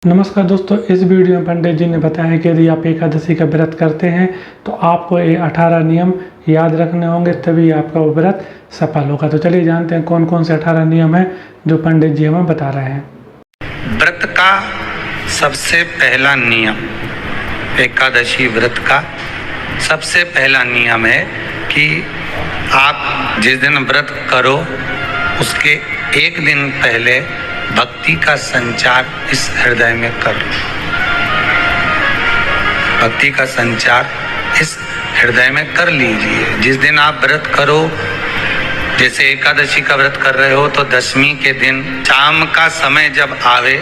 नमस्कार दोस्तों, इस वीडियो में पंडित जी ने बताया कि यदि आप एकादशी का व्रत करते हैं तो आपको ये 18 नियम याद रखने होंगे, तभी आपका वो व्रत सफल होगा। तो चलिए जानते हैं कौन कौन से 18 नियम हैं जो पंडित जी हमें बता रहे हैं। व्रत का सबसे पहला नियम, एकादशी व्रत का सबसे पहला नियम है कि आप जिस दिन व्रत करो उसके एक दिन पहले भक्ति का संचार इस हृदय में कर लो। भक्ति का संचार इस हृदय में कर लीजिए। जिस दिन आप व्रत करो, जैसे एकादशी का व्रत कर रहे हो तो दशमी के दिन शाम का समय जब आवे,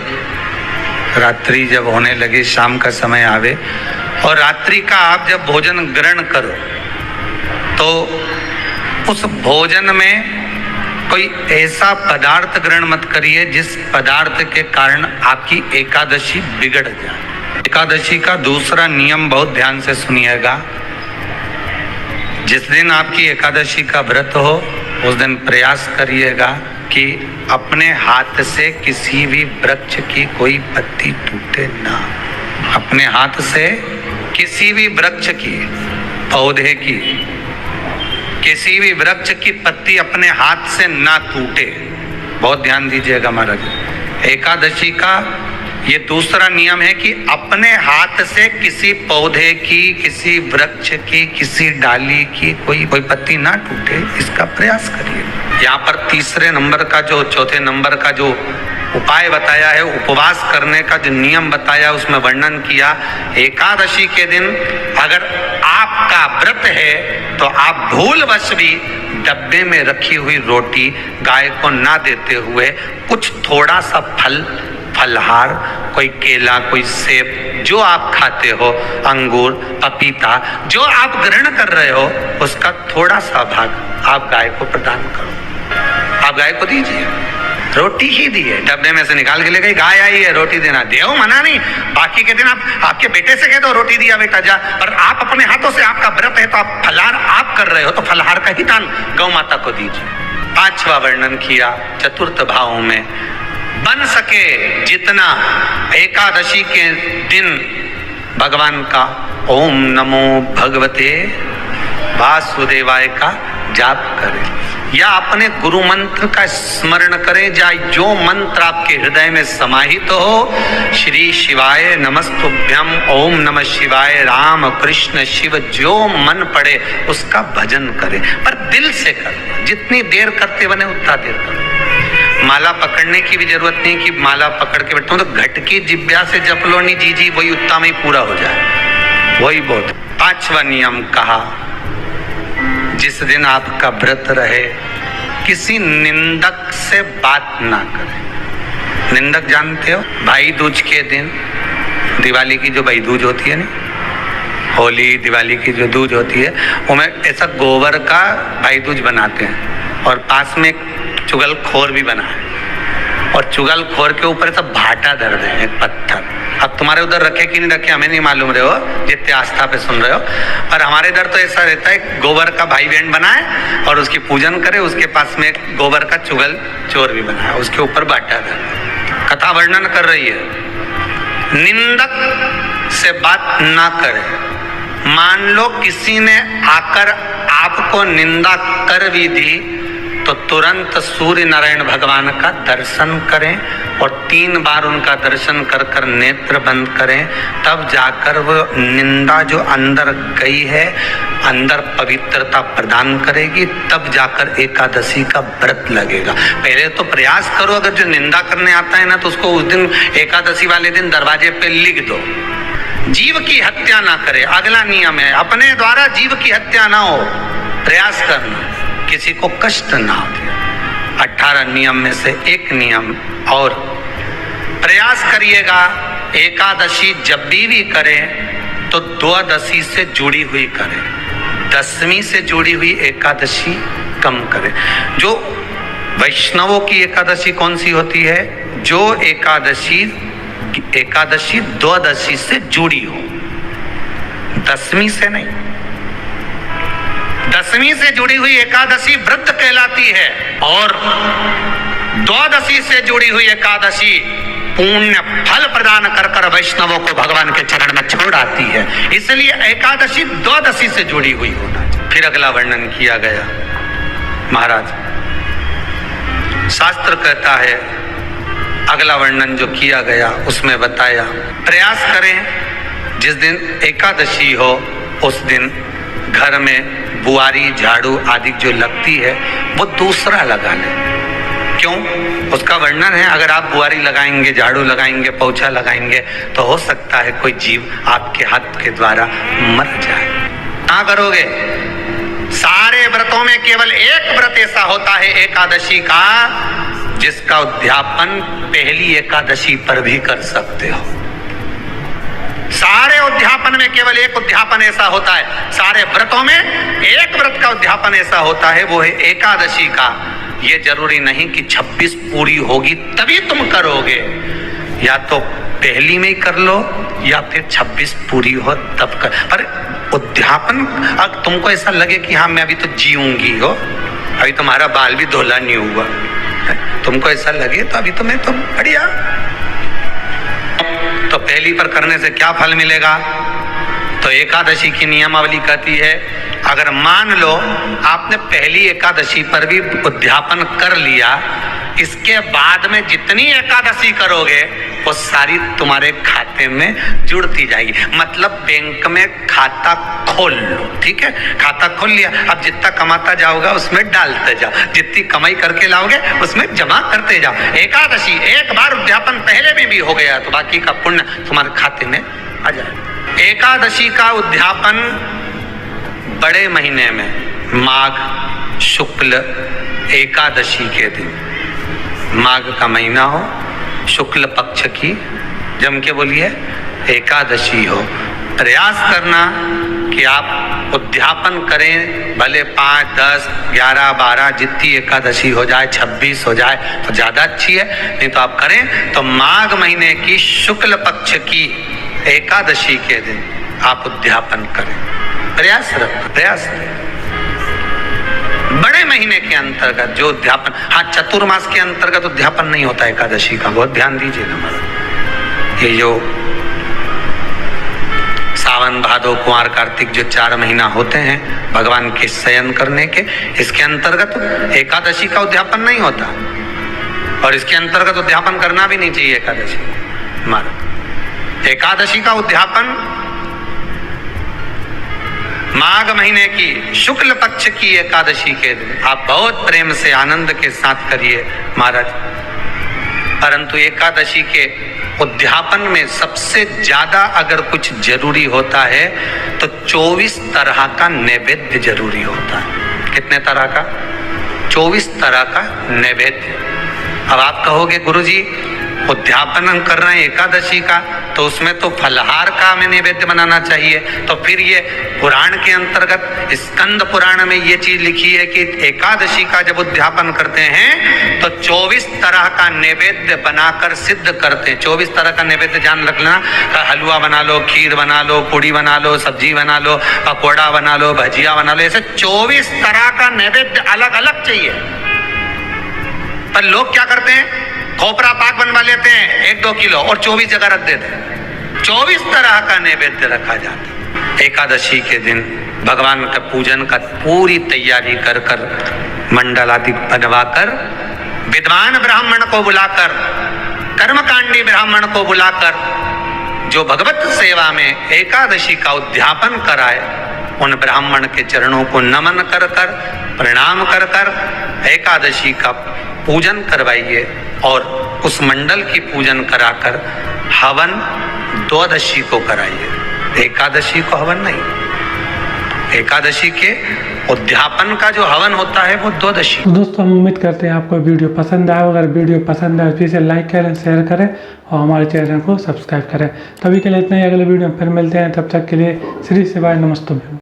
रात्रि जब होने लगे, शाम का समय आवे और रात्रि का आप जब भोजन ग्रहण करो तो उस भोजन में कोई ऐसा पदार्थ ग्रहण मत करिए जिस पदार्थ के कारण आपकी एकादशी बिगड़ जाए। एकादशी का दूसरा नियम बहुत ध्यान से सुनिएगा। जिस दिन आपकी एकादशी का व्रत हो उस दिन प्रयास करिएगा कि अपने हाथ से किसी भी वृक्ष की कोई पत्ती टूटे ना। अपने हाथ से किसी भी वृक्ष की, पौधे की, किसी भी वृक्ष की पत्ती अपने हाथ से ना टूटे। बहुत ध्यान दीजिएगा महाराज। एकादशी का ये दूसरा नियम है कि अपने हाथ से किसी पौधे की, किसी वृक्ष की, किसी डाली की कोई पत्ती ना टूटे, इसका प्रयास करिए। यहाँ पर तीसरे नंबर का जो, चौथे नंबर का जो उपाय बताया है, उपवास करने का जो नियम बताया, उसमें वर्णन किया एकादशी के दिन अगर आपका व्रत है तो आप भूलवश भी डब्बे में रखी हुई रोटी गाय को ना देते हुए कुछ थोड़ा सा फलहार, कोई केला, कोई सेब, जो आप खाते हो, अंगूर, पपीता, जो आप ग्रहण कर रहे हो उसका थोड़ा सा भाग आप गाय को प्रदान करो। आप गाय को दीजिए। रोटी ही दी है, डब्बे में से निकाल के ले गई, गाय आई है, रोटी देना देव मना नहीं। बाकी के दिन आप आपके बेटे से कह दो रोटी दिया बेटा जा, पर आप अपने हाथों से, आपका व्रत है तो आप फलहार आप कर रहे हो तो फलहार का ही दान गौ माता को दीजिए। पांचवा वर्णन किया चतुर्थ भाव में, बन सके जितना एकादशी के दिन भगवान का ओम नमो भगवते वासुदेवाय का जाप करें या अपने गुरु मंत्र का स्मरण करें, या जो मंत्र आपके हृदय में समाहित हो, श्री शिवाय नमस्तुभ्यम, ओम नमः शिवाय, राम कृष्ण शिव, जो मन पड़े उसका भजन करें, पर दिल से करें। जितनी देर करते बने उतना देर करें। माला पकड़ने की भी जरूरत नहीं कि माला पकड़ के बैठता हूं तो घट की जिब्या से जप लो, नहीं जी वही उतना में पूरा हो जाए, वही बहुत। पांचवा नियम कहा, जिस दिन आपका व्रत रहे किसी निंदक से बात ना करें। निंदक जानते हो, भाई दूज के दिन, दिवाली की जो भाई दूज होती है ना, होली दिवाली की जो दूज होती है, उनमें ऐसा गोबर का भाई दूज बनाते हैं और पास में एक चुगलखोर भी बना है और चुगलखोर के ऊपर ऐसा भाटा धर रहे हैं, एक पत्थर। अब तुम्हारे उधर रखे कि नहीं रखे हमें नहीं मालूम रहे हो, जितने आस्था पे सुन रहे हो, पर हमारे इधर तो ऐसा रहता है, गोबर का भाई बहन बनाए और उसकी पूजन करे, उसके पास में एक गोबर का चुगल चोर भी बनाए, उसके ऊपर भाटा धर। कथा वर्णन कर रही है, निंदक से बात ना करे। मान लो किसी ने आकर आपको निंदा कर भी दी तो तुरंत सूर्य नारायण भगवान का दर्शन करें और 3 बार उनका दर्शन कर कर नेत्र बंद करें, तब जाकर वो निंदा जो अंदर गई है, अंदर पवित्रता प्रदान करेगी, तब जाकर एकादशी का व्रत लगेगा। पहले तो प्रयास करो, अगर जो निंदा करने आता है ना तो उसको उस दिन एकादशी वाले दिन दरवाजे पे लिख दो, जीव की हत्या ना करे। अगला नियम है, अपने द्वारा जीव की हत्या ना हो, प्रयास करना, किसी को कष्ट ना हो। 18 नियम में से एक नियम और, प्रयास करिएगा एकादशी जब भी करें तो द्वादशी से जुड़ी हुई करें, दशमी से जुड़ी हुई एकादशी कम करें। जो वैष्णवों की एकादशी कौन सी होती है? जो एकादशी द्वादशी से जुड़ी हो, दशमी से नहीं। दशमी से जुड़ी हुई एकादशी व्रत कहलाती है और द्वादशी से जुड़ी हुई एकादशी पुण्य फल प्रदान कर कर वैष्णवों को भगवान के चरण में छोड़ आती है। इसलिए एकादशी द्वादशी से जुड़ी हुई होना चाहिए। फिर अगला वर्णन किया गया महाराज, शास्त्र कहता है, अगला वर्णन जो किया गया उसमें बताया, प्रयास करें जिस दिन एकादशी हो उस दिन घर में बुआरी झाड़ू आदि जो लगती है वो दूसरा लगा लें। क्यों? उसका वर्णन है, अगर आप बुआरी लगाएंगे, झाड़ू लगाएंगे, पोछा लगाएंगे तो हो सकता है कोई जीव आपके हाथ के द्वारा मर जाए। क्या करोगे? सारे व्रतों में केवल एक व्रत ऐसा होता है एकादशी का जिसका उद्यापन पहली एकादशी पर भी कर सकते हो। सारे उद्यापन में केवल एक उद्यापन ऐसा होता है, सारे व्रतों में एक व्रत का उद्यापन ऐसा होता है, वो है एकादशी का। ये जरूरी नहीं कि 26 पूरी होगी तभी तुम करोगे, या तो पहली में ही कर लो या फिर 26 पूरी हो तब कर। पर उद्यापन, अब तुमको ऐसा लगे कि हाँ मैं अभी तो जीऊंगी हो, अभी तुम्हारा बाल भी धोला नहीं हुआ, तुमको ऐसा लगे तो अभी तो मैं तो बढ़िया, तो पहली पर करने से क्या फल मिलेगा? तो एकादशी की नियमावली कहती है, अगर मान लो आपने पहली एकादशी पर भी उद्यापन कर लिया, इसके बाद में जितनी एकादशी करोगे वो सारी तुम्हारे खाते में जुड़ती जाएगी। मतलब बैंक में खाता खोल लो, ठीक है? खाता खोल लिया, अब जितना कमाता जाओगा उसमें डालते जाओ, जितनी कमाई करके लाओगे उसमें जमा करते जाओ। एकादशी एक बार उद्यापन पहले में भी हो गया तो बाकी का पुण्य तुम्हारे खाते में आ जाए। एकादशी का उद्यापन बड़े महीने में माघ शुक्ल एकादशी के दिन, माघ का महीना हो, शुक्ल पक्ष की, जम के बोलिए, एकादशी हो, प्रयास करना कि आप उद्यापन करें, भले 5, 10, 11, 12 जितनी एकादशी हो जाए, 26 हो जाए तो ज्यादा अच्छी है, नहीं तो आप करें तो माघ महीने की शुक्ल पक्ष की एकादशी के दिन आप उद्यापन करें। प्रयास रखें, प्रयास रखें। बड़े महीने के अंतर्गत जो उद्यापन, हाँ चतुर्मास के अंतर्गत उद्यापन नहीं होता एकादशी का, बहुत ध्यान दीजिएगा महाराज। ये जो सावन भादो कुंवर कार्तिक जो 4 महीना होते हैं भगवान के शयन करने के, इसके अंतर्गत एकादशी का उद्यापन नहीं होता, और इसके अंतर्गत उद्यापन करना भी नहीं चाहिए एकादशी महाराज। एकादशी का उद्यापन माघ महीने की शुक्ल पक्ष की एकादशी के दिन आप बहुत प्रेम से आनंद के साथ करिए महाराज। परंतु एकादशी के उद्यापन में सबसे ज्यादा अगर कुछ जरूरी होता है तो 24 तरह का नैवेद्य जरूरी होता है। कितने तरह का? 24 तरह का नैवेद्य। अब आप कहोगे गुरुजी उद्यापन हम कर रहे हैं एकादशी का, तो उसमें तो फलहार का हमें नैवेद्य बनाना चाहिए। तो फिर ये पुराण के अंतर्गत स्कंद पुराण में ये चीज लिखी है कि एकादशी का जब उद्यापन करते हैं तो 24 तरह का नैवेद्य बनाकर सिद्ध करते हैं। 24 तरह का नैवेद्य जान रखना, हलवा बना लो, खीर बना लो, पूड़ी बना लो, सब्जी बना लो, पकौड़ा बना लो, भजिया बना लो, ऐसे 24 तरह का नैवेद्य अलग अलग चाहिए। पर लोग क्या करते हैं, खोपरा पाक बनवा लेते हैं 1-2 किलो और 24 जगह रख देते हैं। 24 तरह का नैवेद्य रखा जाता है। एकादशी के दिन भगवान का पूजन का पूरी तैयारी कर कर मंडल आदि बनवाकर विद्वान ब्राह्मण को बुलाकर, कर्मकांडी ब्राह्मण को बुलाकर जो भगवत सेवा में एकादशी का उद्यापन कराए, उन ब्राह्मण के चरणों को नमन कर कर, प्रणाम कर कर एकादशी का पूजन करवाइए और उस मंडल की पूजन कराकर हवन द्वादशी को कराइए। एकादशी को हवन नहीं, एकादशी के उद्यापन का जो हवन होता है वो द्वादशी। तो दोस्तों हम उम्मीद करते हैं आपको वीडियो पसंद आया। अगर वीडियो पसंद आए तो इसे लाइक करें, शेयर करें और हमारे चैनल को सब्सक्राइब करें। तभी के लिए इतना ही, अगले वीडियो में फिर मिलते हैं। तब तक के लिए श्री शिवाय नमस्तुभ्यं।